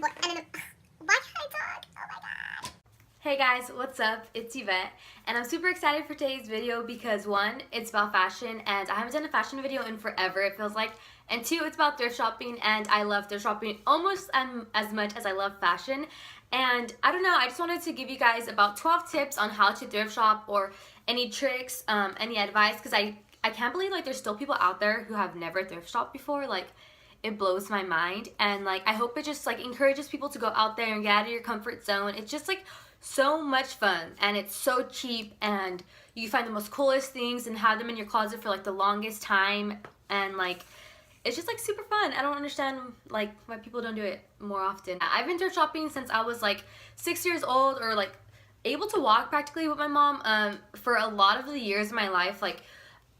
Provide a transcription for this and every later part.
Why can't I talk? Oh my god. Hey guys, what's up? It's Yvette, and I'm super excited for today's video because one, it's about fashion, and I haven't done a fashion video in forever, it feels like, and two, it's about thrift shopping, and I love thrift shopping almost as much as I love fashion. And I don't know, I just wanted to give you guys about 12 tips on how to thrift shop, or any tricks, any advice, because I can't believe like there's still people out there who have never thrift shopped before. Like, it blows my mind, and like I hope it just like encourages people to go out there and get out of your comfort zone. It's just like so much fun, and it's so cheap, and you find the most coolest things and have them in your closet for like the longest time, and like it's just like super fun. I don't understand like why people don't do it more often. I've been thrift shopping since I was like 6 years old, or like able to walk practically with my mom. For a lot of the years of my life, like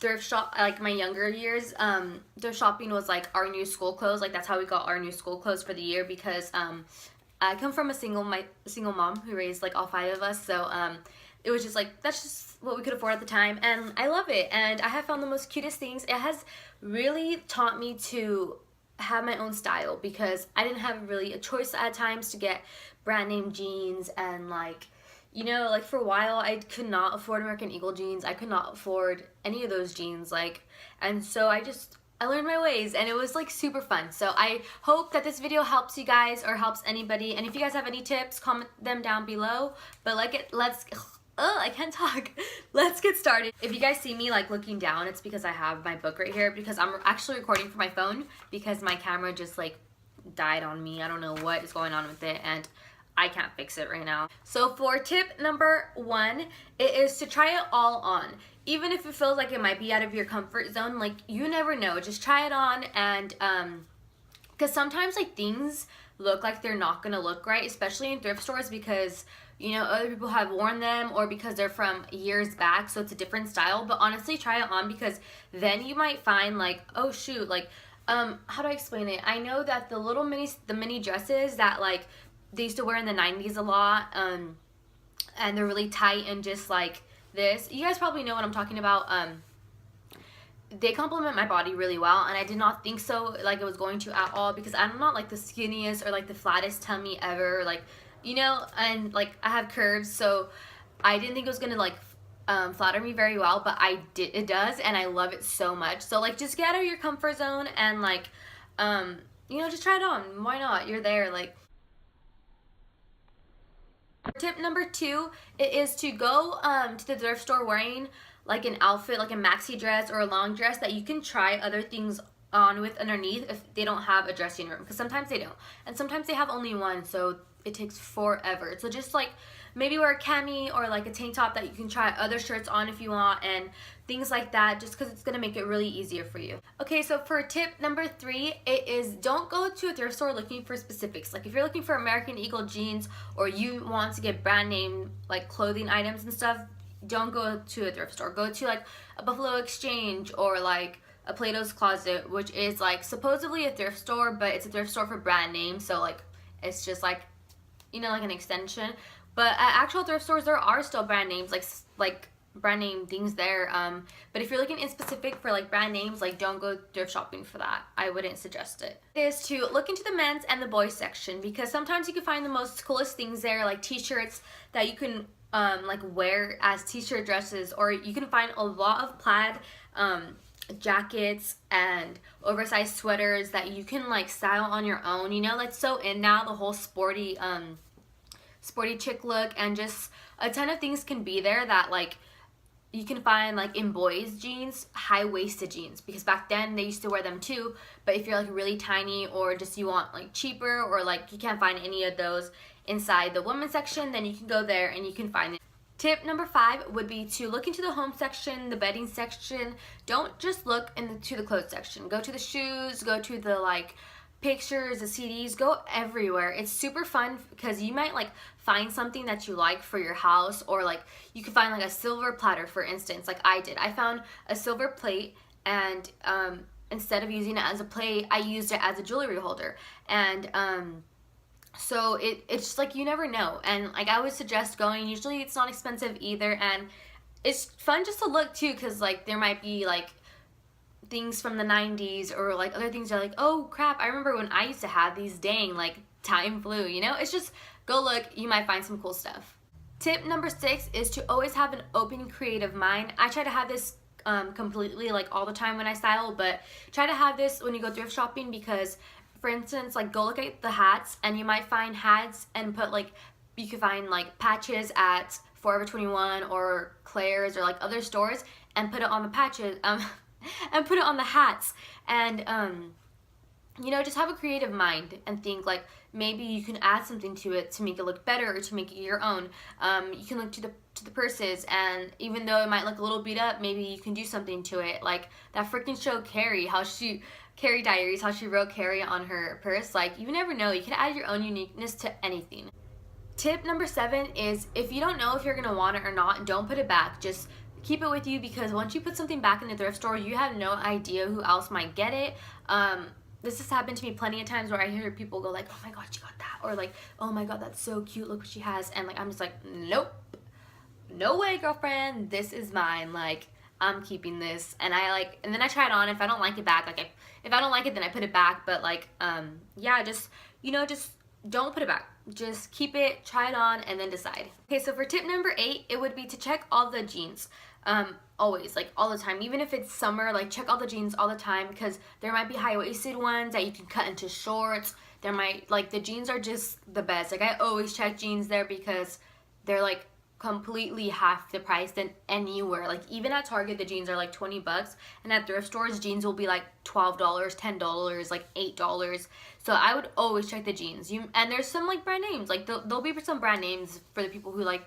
thrift shop, like my younger years, thrift shopping was like our new school clothes. Like that's how we got our new school clothes for the year, because I come from a single mom who raised like all 5 of us, so it was just like that's just what we could afford at the time, and I love it, and I have found the most cutest things. It has really taught me to have my own style, because I didn't have really a choice at times to get brand name jeans, and like, you know, like for a while I could not afford American Eagle jeans. I could not afford any of those jeans, like, and so I learned my ways, and it was like super fun. So I hope that this video helps you guys, or helps anybody, and if you guys have any tips, comment them down below. But I can't talk. Let's get started. If you guys see me like looking down, it's because I have my book right here, because I'm actually recording from my phone, because my camera just like died on me. I don't know what is going on with it, and I can't fix it right now. So for tip number 1, it is to try it all on. Even if it feels like it might be out of your comfort zone, like you never know. Just try it on, and because sometimes like things look like they're not gonna look right, especially in thrift stores, because you know other people have worn them, or because they're from years back, so it's a different style. But honestly, try it on, because then you might find like, oh shoot, like how do I explain it? I know that the mini dresses that like they used to wear in the 90s a lot, and they're really tight and just like this. You guys probably know what I'm talking about. They complement my body really well, and I did not think so like it was going to at all, because I'm not like the skinniest or like the flattest tummy ever, like, you know, and like I have curves, so I didn't think it was gonna like flatter me very well, but it does, and I love it so much. So like just get out of your comfort zone, and like you know, just try it on. Why not? You're there. Like, tip number 2, it is to go to the thrift store wearing like an outfit, like a maxi dress or a long dress that you can try other things on with underneath if they don't have a dressing room, because sometimes they don't, and sometimes they have only one, so it takes forever. So just like maybe wear a cami or like a tank top that you can try other shirts on if you want, and things like that, just because it's gonna make it really easier for you. Okay, so for tip number 3, it is don't go to a thrift store looking for specifics. Like if you're looking for American Eagle jeans, or you want to get brand name like clothing items and stuff, don't go to a thrift store. Go to like a Buffalo Exchange, or like a Plato's Closet, which is like supposedly a thrift store, but it's a thrift store for brand name, so like it's just like, you know, like an extension. But at actual thrift stores, there are still brand names, like brand name things there. But if you're looking in specific for like brand names, like don't go thrift shopping for that. I wouldn't suggest it. It is to look into the men's and the boys section, because sometimes you can find the most coolest things there, like t-shirts that you can like wear as t-shirt dresses, or you can find a lot of plaid jackets and oversized sweaters that you can like style on your own. You know, that's so in now, the whole sporty chick look, and just a ton of things can be there that like you can find like in boys jeans, high-waisted jeans, because back then they used to wear them too. But if you're like really tiny, or just you want like cheaper, or like you can't find any of those inside the women's section, then you can go there and you can find it. Tip number 5 would be to look into the home section, the bedding section. Don't just look into the clothes section. Go to the shoes, go to the like pictures, the CDs, go everywhere. It's super fun, because you might like find something that you like for your house, or like you could find like a silver platter, for instance, like I did. I found a silver plate, and instead of using it as a plate, I used it as a jewelry holder, and so it's just like you never know, and like I would suggest going. Usually it's not expensive either, and it's fun just to look too, because like there might be like things from the 90s, or like other things are like, oh crap, I remember when I used to have these, dang, like time flew, you know? It's just, go look, you might find some cool stuff. Tip number 6 is to always have an open creative mind. I try to have this completely like all the time when I style, but try to have this when you go thrift shopping, because for instance, like go look at the hats and you might find hats and put like, you could find like patches at Forever 21 or Claire's or like other stores and put it on the patches and put it on the hats, and you know, just have a creative mind and think like maybe you can add something to it to make it look better or to make it your own. You can look to the purses, and even though it might look a little beat up, maybe you can do something to it. Like that freaking show Carrie, Carrie Diaries, how she wrote Carrie on her purse. Like you never know, you can add your own uniqueness to anything. Tip number 7 is if you don't know if you're gonna want it or not, don't put it back. Just keep it with you, because once you put something back in the thrift store, you have no idea who else might get it. This has happened to me plenty of times where I hear people go like, oh my god, she got that, or like, oh my god, that's so cute, look what she has, and like I'm just like, nope, no way, girlfriend, this is mine, like I'm keeping this. And then I try it on. If I don't like it back, like if I don't like it, then I put it back. But like yeah, just, you know, just don't put it back, just keep it, try it on, and then decide. Okay, so for tip number 8, it would be to check all the jeans. Always, like all the time, even if it's summer, like check all the jeans all the time, because there might be high-waisted ones that you can cut into shorts. There might, like, the jeans are just the best. Like I always check jeans there because they're like completely half the price than anywhere. Like even at Target, the jeans are like 20 bucks, and at thrift stores jeans will be like $12, $10, like $8. So I would always check the jeans. And there's some like brand names, like there'll be some brand names for the people who like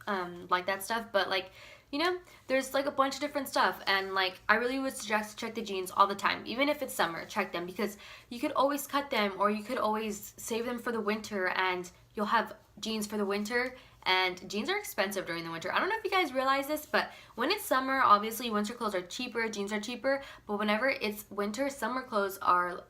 that stuff, but like, you know, there's like a bunch of different stuff, and like I really would suggest to check the jeans all the time. Even if it's summer, check them, because you could always cut them, or you could always save them for the winter, and you'll have jeans for the winter. And jeans are expensive during the winter. I don't know if you guys realize this, but when it's summer, obviously winter clothes are cheaper, jeans are cheaper, but whenever it's winter, summer clothes are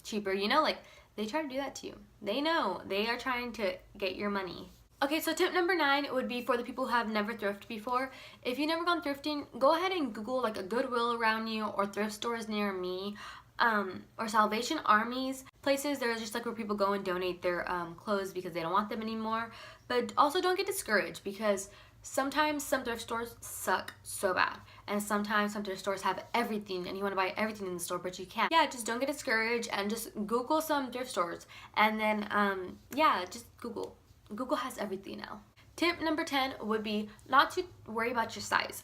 cheaper. You know, like they try to do that to you. They know, they are trying to get your money. Okay, so tip number 9 would be for the people who have never thrifted before. If you've never gone thrifting, go ahead and Google like a Goodwill around you, or thrift stores near me, or Salvation Armies places. There's just like where people go and donate their clothes because they don't want them anymore. But also don't get discouraged, because sometimes some thrift stores suck so bad, and sometimes some thrift stores have everything and you want to buy everything in the store but you can't. Yeah, just don't get discouraged and just Google some thrift stores, and then yeah, just Google has everything now. Tip number 10 would be not to worry about your size.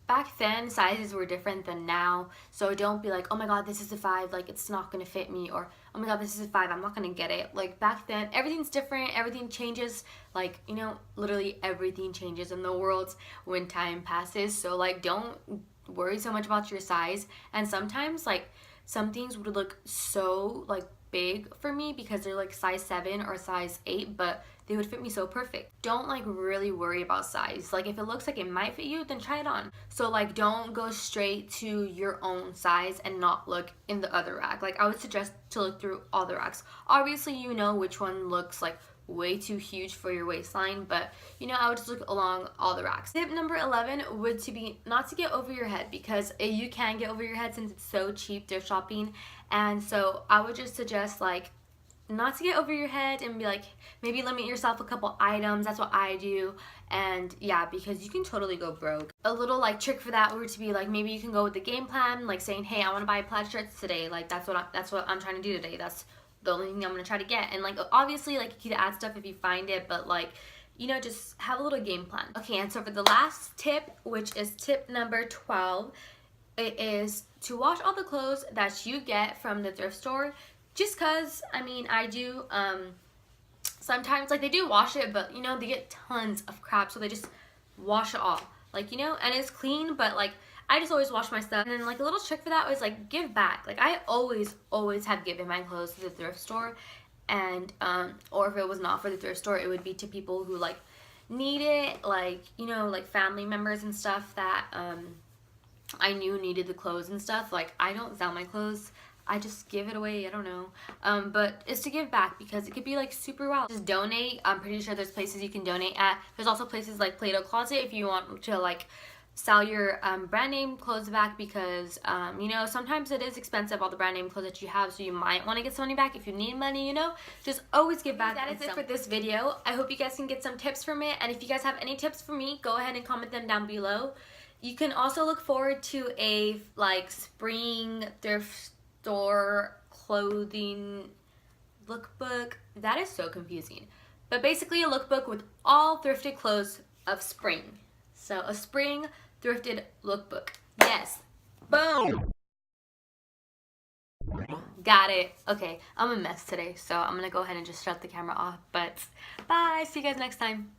Back then, sizes were different than now, so don't be like, oh my god, this is a 5, like it's not gonna fit me, or oh my god, this is a 5, I'm not gonna get it. Like back then, everything's different, everything changes, like, you know, literally everything changes in the world when time passes, so like don't worry so much about your size. And sometimes like some things would look so like big for me because they're like size 7 or size 8, but they would fit me so perfect. Don't like really worry about size. Like if it looks like it might fit you, then try it on. So like don't go straight to your own size and not look in the other rack. Like I would suggest to look through all the racks. Obviously you know which one looks like way too huge for your waistline, but you know, I would just look along all the racks. Tip number 11 would to be not to get over your head, because you can get over your head since it's so cheap thrift shopping. And so I would just suggest like not to get over your head and be like, maybe limit yourself a couple items. That's what I do. And yeah, because you can totally go broke. A little like trick for that would to be like, maybe you can go with the game plan, like saying, hey, I want to buy plaid shirts today, like that's what I'm trying to do today. That's the only thing I'm gonna try to get. And like obviously like you can add stuff if you find it, but like, you know, just have a little game plan. Okay, and so for the last tip, which is tip number 12, it is to wash all the clothes that you get from the thrift store. Just cause, I mean, I do, sometimes, like, they do wash it, but, you know, they get tons of crap, so they just wash it all. Like, you know, and it's clean, but, like, I just always wash my stuff. And then, like, a little trick for that was, like, give back. Like, I always have given my clothes to the thrift store, and, or if it was not for the thrift store, it would be to people who, like, need it, like, you know, like, family members and stuff that, I knew needed the clothes and stuff. Like, I don't sell my clothes. I just give it away, I don't know. But it's to give back because it could be like super wild. Just donate. I'm pretty sure there's places you can donate at. There's also places like Play-Doh Closet if you want to like sell your brand name clothes back because, you know, sometimes it is expensive, all the brand name clothes that you have, so you might want to get some money back. If you need money, you know, just always give back. That is it for this video. I hope you guys can get some tips from it, and if you guys have any tips for me, go ahead and comment them down below. You can also look forward to a like spring thrift store clothing lookbook. That is so confusing. But basically a lookbook with all thrifted clothes of spring. So a spring thrifted lookbook. Yes. Boom. Got it. Okay, I'm a mess today, so I'm gonna go ahead and just shut the camera off. But bye. See you guys next time.